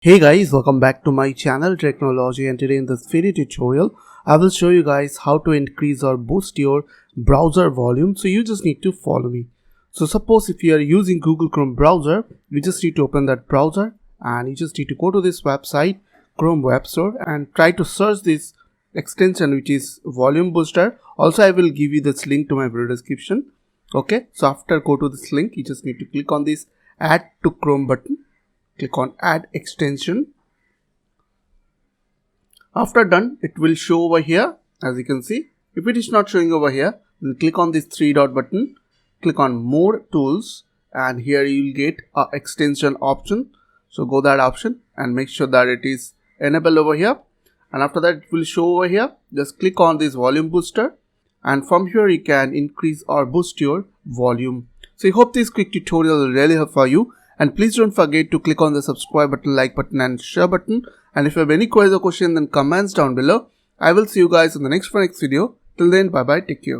Hey guys, welcome back to my channel Technology, and today in this video tutorial I will show you guys how to increase or boost your browser volume. So you just need to follow me. So suppose if you are using Google Chrome browser, you just need to open that browser and you just need to go to this website Chrome Web Store and try to search this extension which is volume booster. Also I will give you this link to my video description. Okay, so after go to this link, you just need to click on this add to Chrome button. Click on add extension. After done, it will show over here. As you can see, if it is not showing over here, then click on this three dot button, click on more tools, and here you will get a extension option. So go that option and make sure that it is enabled over here, and after that it will show over here. Just click on this volume booster, and from here you can increase or boost your volume. So I hope this quick tutorial will really help for you. And please don't forget to click on the subscribe button, like button and share button. And if you have any queries or question, then comments down below. I will see you guys in the next video. Till then, bye bye, take care.